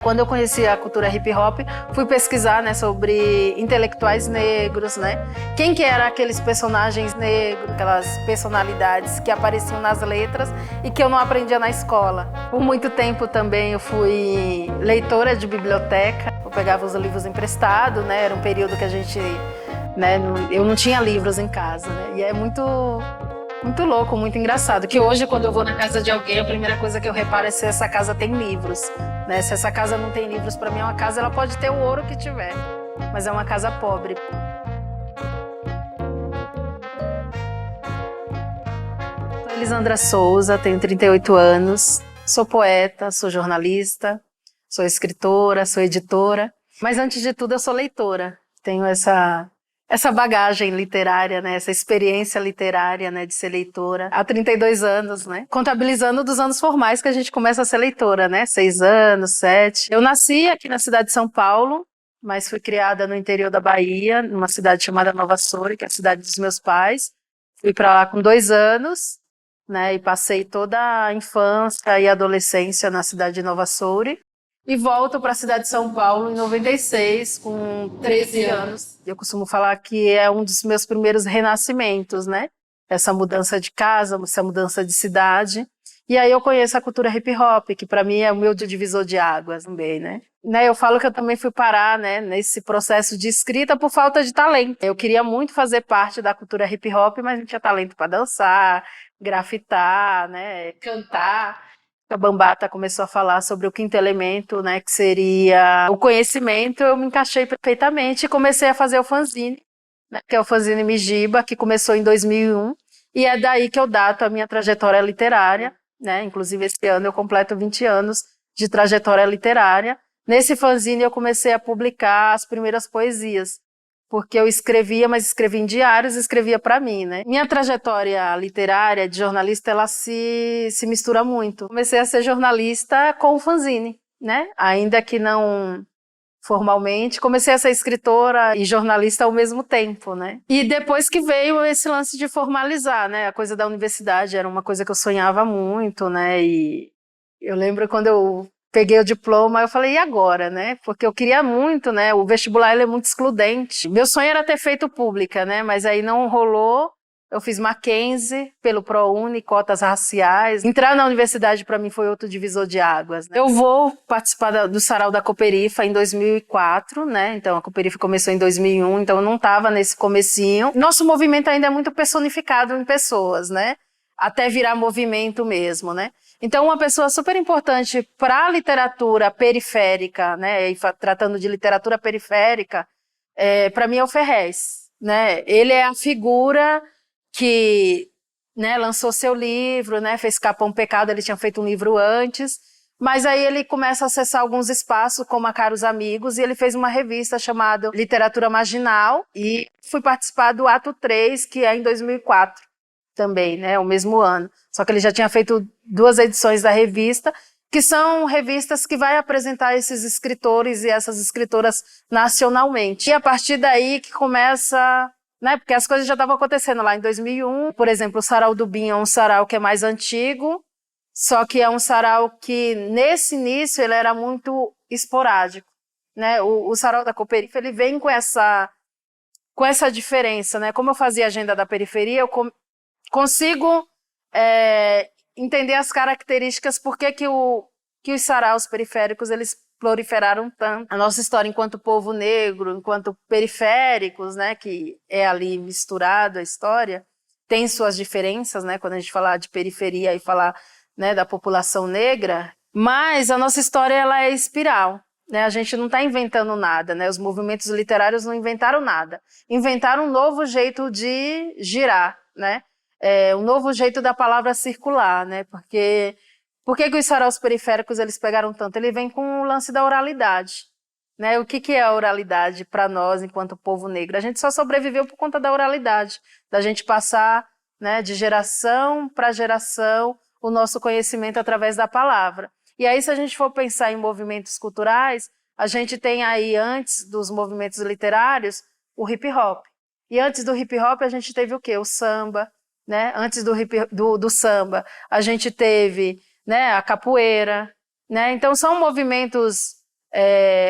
Quando eu conheci a cultura hip hop, fui pesquisar, né, sobre intelectuais negros, né? Quem que eram aqueles personagens negros, aquelas personalidades que apareciam nas letras e que eu não aprendia na escola. Por muito tempo também eu fui leitora de biblioteca, eu pegava os livros emprestados, né? Era um período que a gente, né, eu não tinha livros em casa, né? E é muito louco, muito engraçado, que hoje quando eu vou na casa de alguém, a primeira coisa que eu reparo é se essa casa tem livros, né? Se essa casa não tem livros, para mim é uma casa, ela pode ter o ouro que tiver, mas é uma casa pobre. Sou Elisandra Souza, tenho 38 anos, sou poeta, sou jornalista, sou escritora, sou editora, mas antes de tudo eu sou leitora, tenho essa bagagem literária, né? Essa experiência literária, né? De ser leitora há 32 anos, né? Contabilizando dos anos formais que a gente começa a ser leitora, né? 6 anos, 7. Eu nasci aqui na cidade de São Paulo, mas fui criada no interior da Bahia, numa cidade chamada Nova Soure, que é a cidade dos meus pais. Fui para lá com 2 anos, né? E passei toda a infância e adolescência na cidade de Nova Soure. E volto para a cidade de São Paulo em 96, com 13 anos. Eu costumo falar que é um dos meus primeiros renascimentos, né? Essa mudança de casa, essa mudança de cidade. E aí eu conheço a cultura hip hop, que para mim é o meu divisor de águas também, né? Eu falo que eu também fui parar, né, nesse processo de escrita por falta de talento. Eu queria muito fazer parte da cultura hip hop, mas não tinha talento para dançar, grafitar, né, cantar. A Bambata começou a falar sobre o quinto elemento, né, que seria o conhecimento. Eu me encaixei perfeitamente e comecei a fazer o fanzine, né, que é o fanzine Mijiba, que começou em 2001, e é daí que eu dato a minha trajetória literária, né, inclusive esse ano eu completo 20 anos de trajetória literária. Nesse fanzine eu comecei a publicar as primeiras poesias, porque eu escrevia, mas escrevia em diários, escrevia para mim, né? Minha trajetória literária de jornalista, ela se mistura muito. Comecei a ser jornalista com o fanzine, né? Ainda que não formalmente, comecei a ser escritora e jornalista ao mesmo tempo, né? E depois que veio esse lance de formalizar, né? A coisa da universidade era uma coisa que eu sonhava muito, né? E eu lembro quando eu peguei o diploma, eu falei, e agora, né? Porque eu queria muito, né? O vestibular, ele é muito excludente. Meu sonho era ter feito pública, né? Mas aí não rolou. Eu fiz Mackenzie pelo ProUni, cotas raciais. Entrar na universidade para mim foi outro divisor de águas, né? Eu vou participar do Sarau da Cooperifa em 2004, né? Então a Cooperifa começou em 2001, então eu não estava nesse comecinho. Nosso movimento ainda é muito personificado em pessoas, né? Até virar movimento mesmo, né? Então, uma pessoa super importante para a literatura periférica, né, e tratando de literatura periférica, para mim é o Ferrez, né? Ele é a figura que, né, lançou seu livro, né, fez Capão Pecado, ele tinha feito um livro antes, mas aí ele começa a acessar alguns espaços, como a Caros Amigos, e ele fez uma revista chamada Literatura Marginal, e fui participar do Ato 3, que é em 2004. Também, né, o mesmo ano. Só que ele já tinha feito 2 edições da revista, que são revistas que vai apresentar esses escritores e essas escritoras nacionalmente. E a partir daí que começa, né, porque as coisas já estavam acontecendo lá em 2001. Por exemplo, o Sarau do Binho é um sarau que é mais antigo, só que é um sarau que, nesse início, ele era muito esporádico, né? O Sarau da Cooperifa, ele vem com essa diferença, né? Como eu fazia agenda da periferia, eu consigo entender as características, por que os saraus periféricos eles proliferaram tanto. A nossa história enquanto povo negro, enquanto periféricos, né, que é ali misturado a história, tem suas diferenças, né, quando a gente falar de periferia e falar, né, da população negra, mas a nossa história ela é espiral. Né, a gente não está inventando nada, né? Os movimentos literários não inventaram nada. Inventaram um novo jeito de girar, né? Um novo jeito da palavra circular, né? Porque por que os saraus periféricos eles pegaram tanto? Ele vem com o lance da oralidade, né? O que é a oralidade para nós enquanto povo negro? A gente só sobreviveu por conta da oralidade, da gente passar, né, de geração para geração o nosso conhecimento através da palavra. E aí, se a gente for pensar em movimentos culturais, a gente tem aí, antes dos movimentos literários, o hip hop. E antes do hip hop, a gente teve o quê? O samba, né? Antes do samba, a gente teve, né, a capoeira, né? Então, são movimentos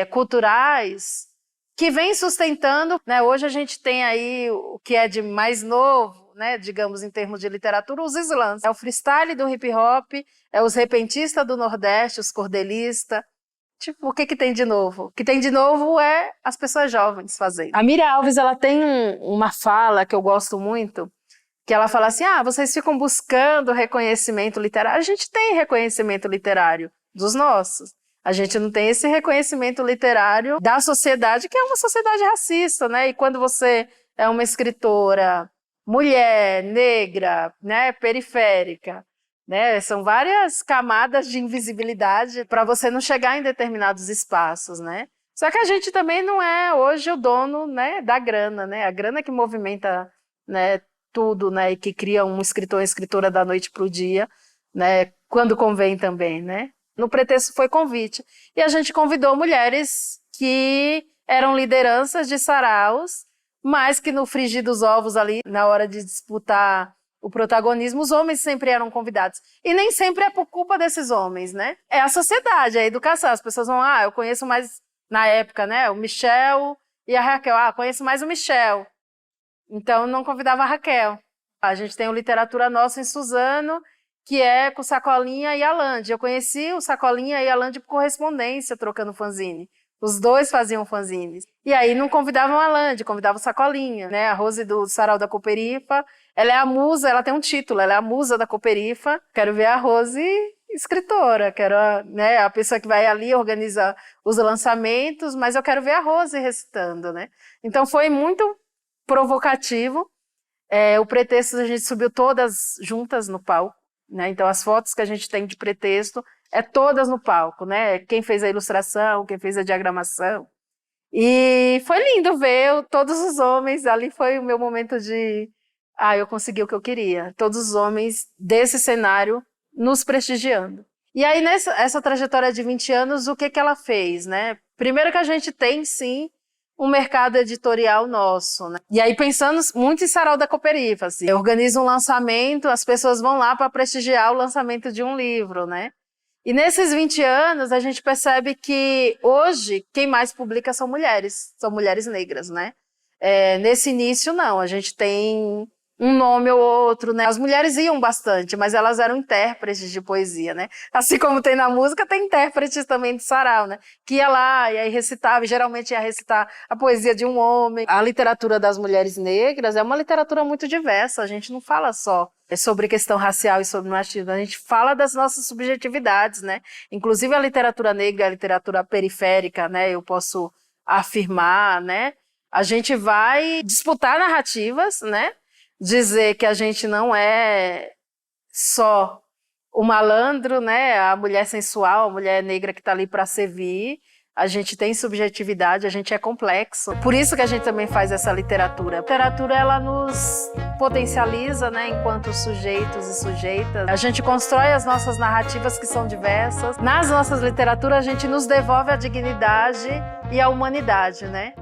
culturais que vêm sustentando, né? Hoje a gente tem aí o que é de mais novo, né? Digamos, em termos de literatura, os slams. É o freestyle do hip hop, é os repentistas do Nordeste, os cordelistas. Tipo, o que que tem de novo? O que tem de novo é as pessoas jovens fazendo. A Miriam Alves, ela tem uma fala que eu gosto muito, que ela fala assim, vocês ficam buscando reconhecimento literário. A gente tem reconhecimento literário dos nossos. A gente não tem esse reconhecimento literário da sociedade, que é uma sociedade racista, né? E quando você é uma escritora mulher, negra, né, periférica, né? São várias camadas de invisibilidade para você não chegar em determinados espaços, né? Só que a gente também não é hoje o dono, né, da grana, né? A grana que movimenta, né, tudo, né, e que cria um escritor ou escritora da noite para o dia, né, quando convém também, né? No pretexto foi convite. E a gente convidou mulheres que eram lideranças de saraus, mas que no frigir dos ovos ali, na hora de disputar o protagonismo, os homens sempre eram convidados. E nem sempre é por culpa desses homens, né? É a sociedade, é a educação. As pessoas vão, eu conheço mais, na época, né, o Michel e a Raquel. Conheço mais o Michel. Então, não convidava a Raquel. A gente tem o Literatura Nossa em Suzano, que é com Sacolinha e Alande. Eu conheci o Sacolinha e Alande por correspondência, trocando fanzine. Os dois faziam fanzines. E aí não convidavam a Alande, convidavam o Sacolinha, né? A Rose do Sarau da Cooperifa. Ela é a musa, ela tem um título, ela é a musa da Cooperifa. Quero ver a Rose escritora, quero, né, a pessoa que vai ali organizar os lançamentos, mas eu quero ver a Rose recitando, né? Então foi muito provocativo. O pretexto a gente subiu todas juntas no palco, né? Então as fotos que a gente tem de pretexto todas no palco, né? Quem fez a ilustração, quem fez a diagramação. E foi lindo ver todos os homens, ali foi o meu momento de eu consegui o que eu queria. Todos os homens desse cenário nos prestigiando. E aí nessa trajetória de 20 anos, o que ela fez, né? Primeiro que a gente tem, sim, um mercado editorial nosso, né? E aí pensando muito em Sarau da Cooperifa, assim, eu organizo um lançamento, as pessoas vão lá para prestigiar o lançamento de um livro, né? E nesses 20 anos a gente percebe que hoje quem mais publica são mulheres negras, né? Nesse início não, a gente tem um nome ou outro, né? As mulheres iam bastante, mas elas eram intérpretes de poesia, né? Assim como tem na música, tem intérpretes também de sarau, né? Que ia lá e aí recitava, e geralmente ia recitar a poesia de um homem. A literatura das mulheres negras é uma literatura muito diversa, a gente não fala só sobre questão racial e sobre machismo, a gente fala das nossas subjetividades, né? Inclusive a literatura negra, a literatura periférica, né? Eu posso afirmar, né? A gente vai disputar narrativas, né? Dizer que a gente não é só o malandro, né? A mulher sensual, a mulher negra que está ali para servir. A gente tem subjetividade, a gente é complexo. Por isso que a gente também faz essa literatura. A literatura, ela nos potencializa, né? Enquanto sujeitos e sujeitas. A gente constrói as nossas narrativas que são diversas. Nas nossas literaturas, a gente nos devolve a dignidade e a humanidade, né?